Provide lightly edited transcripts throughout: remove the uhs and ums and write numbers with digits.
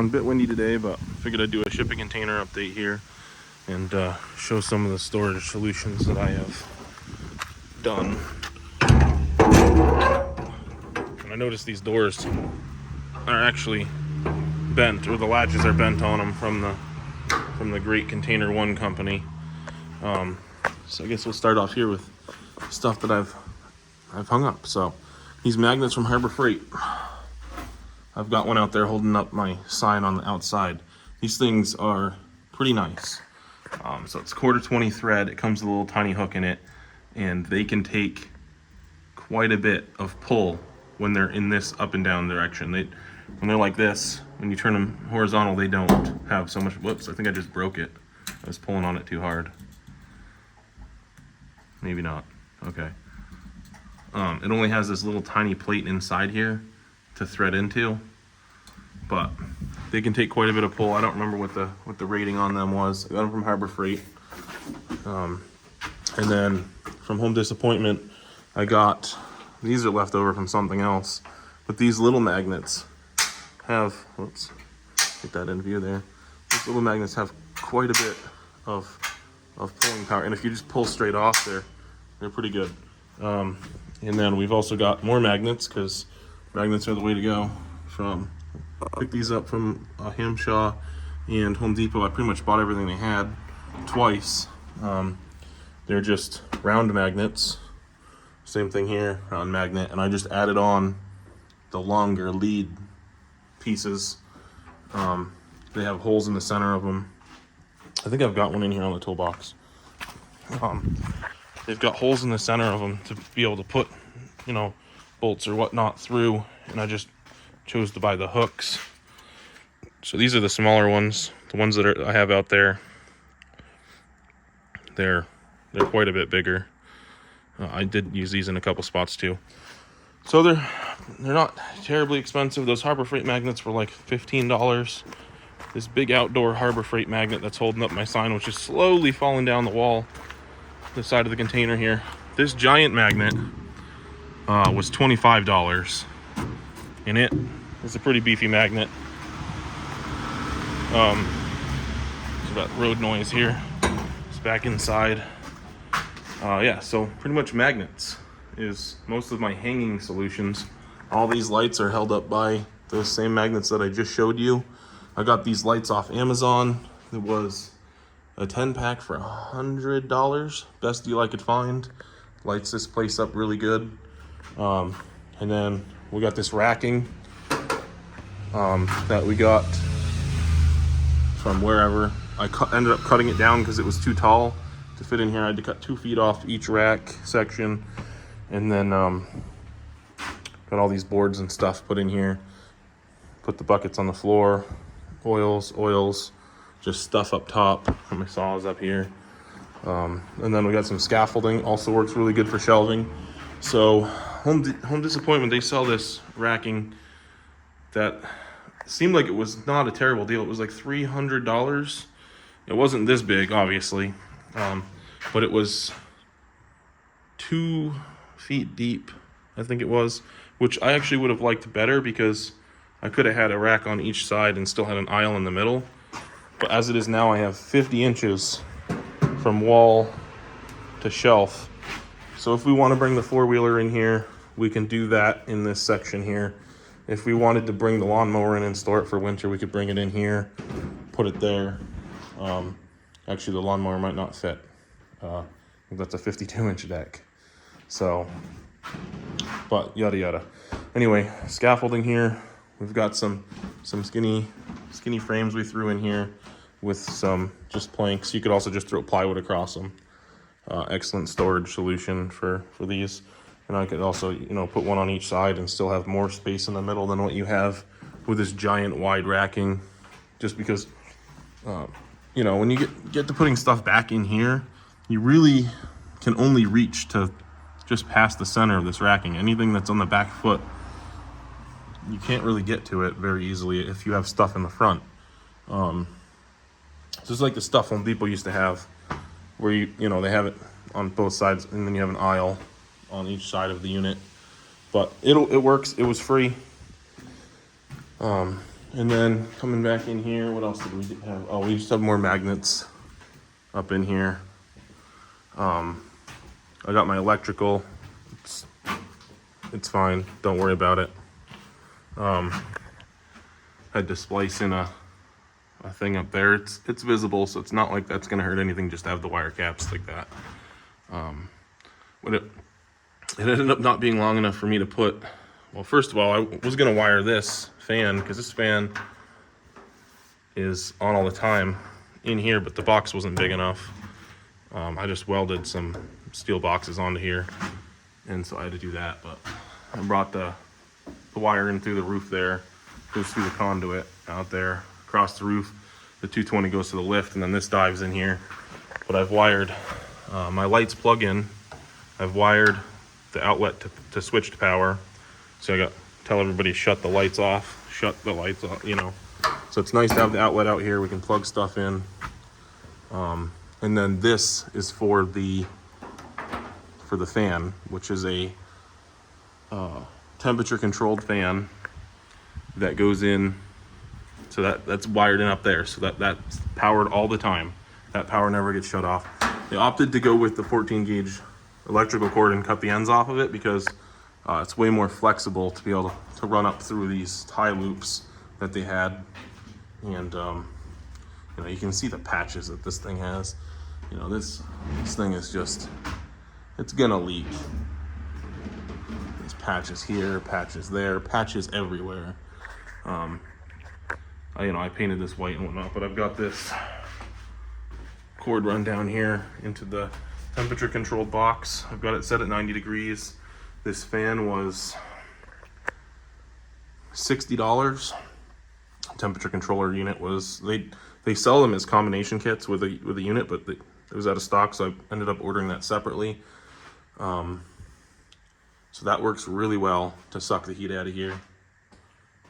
going. A bit windy today, but figured I'd do a shipping container update here and show some of the storage solutions that I have done. And I noticed these doors are actually bent, or the latches are bent on them from the Great Container One company. So I guess we'll start off here with stuff that I've hung up. So these magnets from Harbor Freight. I've got one out there holding up my sign on the outside. These things are pretty nice. So it's 1/4-20 thread. It comes with a little tiny hook in it, and they can take quite a bit of pull when they're in this up and down direction. When they're like this, when you turn them horizontal, they don't have so much. Whoops, I think I just broke it. I was pulling on it too hard. Maybe not. Okay. It only has this little tiny plate inside here to thread into, but they can take quite a bit of pull. I don't remember what the rating on them was. I got them from Harbor Freight. And then from Home Disappointment, I got, these are left over from something else, but these little magnets have, let's get that in view there. These little magnets have quite a bit of pulling power, and if you just pull straight off, they're pretty good. And then we've also got more magnets, because magnets are the way to go. Picked these up from Hamshaw and Home Depot. I pretty much bought everything they had twice. They're just round magnets. Same thing here, round magnet, and I just added on the longer lead pieces. They have holes in the center of them. I think I've got one in here on the toolbox. They've got holes in the center of them to be able to put, bolts or whatnot through, and I just chose to buy the hooks. So these are the smaller ones, the ones that I have out there. They're quite a bit bigger. I did use these in a couple spots too. So they're not terribly expensive. Those Harbor Freight magnets were like $15. This big outdoor Harbor Freight magnet that's holding up my sign, which is slowly falling down the wall, the side of the container here. This giant magnet was $25, and it is a pretty beefy magnet. So that road noise here. It's back inside. Yeah, so pretty much magnets is most of my hanging solutions. All these lights are held up by those same magnets that I just showed you. I got these lights off Amazon. It was a 10-pack for $100. Best deal I could find. Lights this place up really good. And then we got this racking that we got from wherever. I ended up cutting it down because it was too tall to fit in here. I had to cut 2 feet off each rack section, and then got all these boards and stuff put in here. Put the buckets on the floor, oils, just stuff up top. My saw is up here. And then we got some scaffolding, also works really good for shelving. So Home Disappointment, they sell this racking that seemed like it was not a terrible deal. It was like $300. It wasn't this big, obviously, but it was 2 feet deep, I think it was, which I actually would have liked better, because I could have had a rack on each side and still had an aisle in the middle. But as it is now, I have 50 inches from wall to shelf. So if we want to bring the four-wheeler in here, we can do that in this section here. If we wanted to bring the lawnmower in and store it for winter, we could bring it in here, put it there. Actually, the lawnmower might not fit. That's a 52-inch deck. So, but yada yada. Anyway, scaffolding here. We've got some skinny frames we threw in here with some just planks. You could also just throw plywood across them. Excellent storage solution for these. And I could also, put one on each side and still have more space in the middle than what you have with this giant wide racking. Just because, when you get to putting stuff back in here, you really can only reach to just past the center of this racking. Anything that's on the back foot, you can't really get to it very easily if you have stuff in the front. Just like the stuff Home Depot used to have, where they have it on both sides, and then you have an aisle on each side of the unit. But it works. It was free. And then coming back in here, what else did we have? Oh, we just have more magnets up in here. I got my electrical. It's fine. Don't worry about it. Had to splice in a thing up there. It's visible, so it's not like that's gonna hurt anything. Just to have the wire caps like that. But it ended up not being long enough for me to put. Well, first of all, I was gonna wire this fan because this fan is on all the time in here, but the box wasn't big enough. I just welded some steel boxes onto here, and so I had to do that. But I brought the wire in through the roof there, goes through the conduit out there, across the roof. The 220 goes to the lift, and then this dives in here. But I've wired my lights plug in. I've wired the outlet to switch to power. So I got tell everybody shut the lights off, you know. So it's nice to have the outlet out here. We can plug stuff in. And then this is for the fan, which is a temperature controlled fan that goes in. So that's wired in up there. So that's powered all the time. That power never gets shut off. They opted to go with the 14 gauge electrical cord and cut the ends off of it because it's way more flexible to be able to run up through these tie loops that they had. And you know, you can see the patches that this thing has. You know, this thing is just, it's gonna leak. There's patches here, patches there, patches everywhere. I painted this white and whatnot, but I've got this cord run down here into the temperature controlled box. I've got it set at 90 degrees. This fan was $60. Temperature controller unit was, they sell them as combination kits with a unit, but it was out of stock, so I ended up ordering that separately. So that works really well to suck the heat out of here.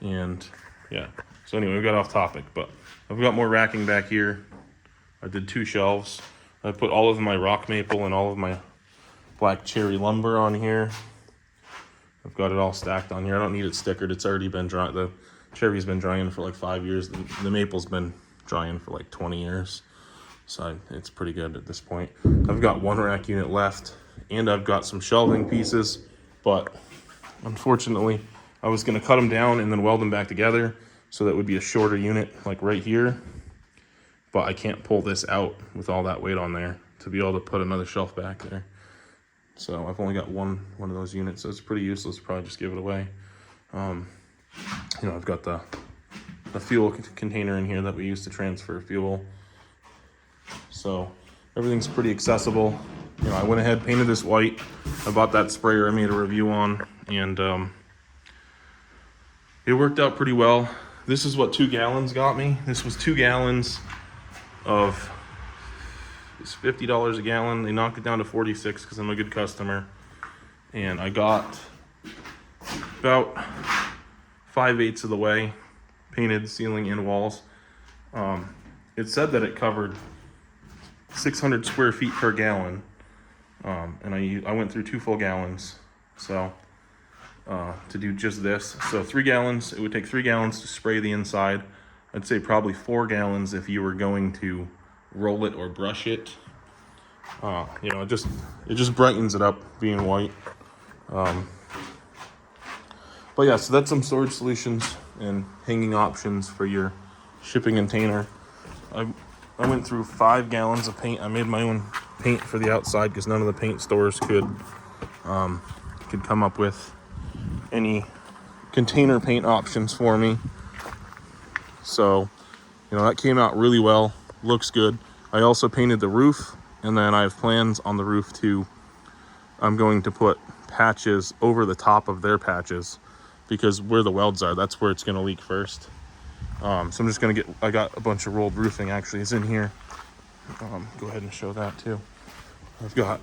And yeah, so anyway, we got off topic, but I've got more racking back here. I did 2 shelves. I put all of my rock maple and all of my black cherry lumber on here. I've got it all stacked on here. I don't need it stickered. It's already been dry. The cherry's been drying for like 5 years. The maple's been drying for like 20 years. So it's pretty good at this point. I've got 1 rack unit left, and I've got some shelving pieces, but unfortunately I was gonna cut them down and then weld them back together so that would be a shorter unit like right here. But I can't pull this out with all that weight on there to be able to put another shelf back there. So I've only got one of those units, so it's pretty useless. Probably just give it away. You know, I've got the fuel container in here that we use to transfer fuel. So everything's pretty accessible. You know, I went ahead, painted this white. I bought that sprayer I made a review on, and it worked out pretty well. This is what 2 gallons got me. This was 2 gallons of, it's $50 a gallon. They knocked it down to 46 because I'm a good customer. And I got about 5/8 of the way painted, ceiling and walls. It said that it covered 600 square feet per gallon. And I went through 2 full gallons. So to do just this. So 3 gallons, it would take 3 gallons to spray the inside. I'd say probably 4 gallons if you were going to roll it or brush it. You know, it just brightens it up being white. But yeah, so that's some storage solutions and hanging options for your shipping container. I went through 5 gallons of paint. I made my own paint for the outside because none of the paint stores could come up with any container paint options for me. So, you know, that came out really well. Looks good. I also painted the roof, and then I have plans on the roof I'm going to put patches over the top of their patches because where the welds are, that's where it's going to leak first. So I'm just going to I got a bunch of rolled roofing actually is in here. Go ahead and show that too. I've got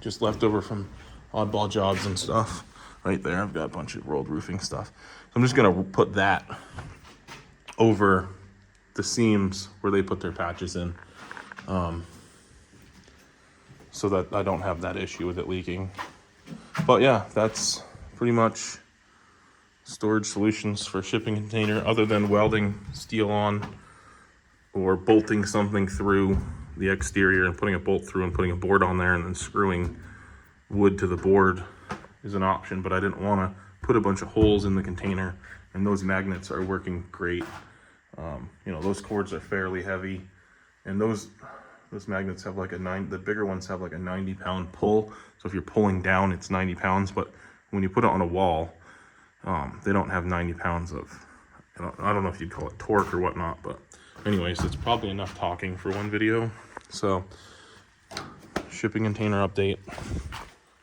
just leftover from oddball jobs and stuff right there. I've got a bunch of rolled roofing stuff. So I'm just going to put that over the seams where they put their patches in, so that I don't have that issue with it leaking. But yeah, that's pretty much storage solutions for a shipping container other than welding steel on or bolting something through the exterior and putting a bolt through and putting a board on there and then screwing wood to the board is an option, but I didn't want to put a bunch of holes in the container, and those magnets are working great. You know, those cords are fairly heavy, and those magnets have like the bigger ones have like a 90-pound pull. So if you're pulling down, it's 90 pounds, but when you put it on a wall, they don't have 90 pounds of, I don't know if you'd call it torque or whatnot, but anyways, it's probably enough talking for one video. So, shipping container update.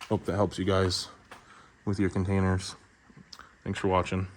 Hope that helps you guys with your containers. Thanks for watching.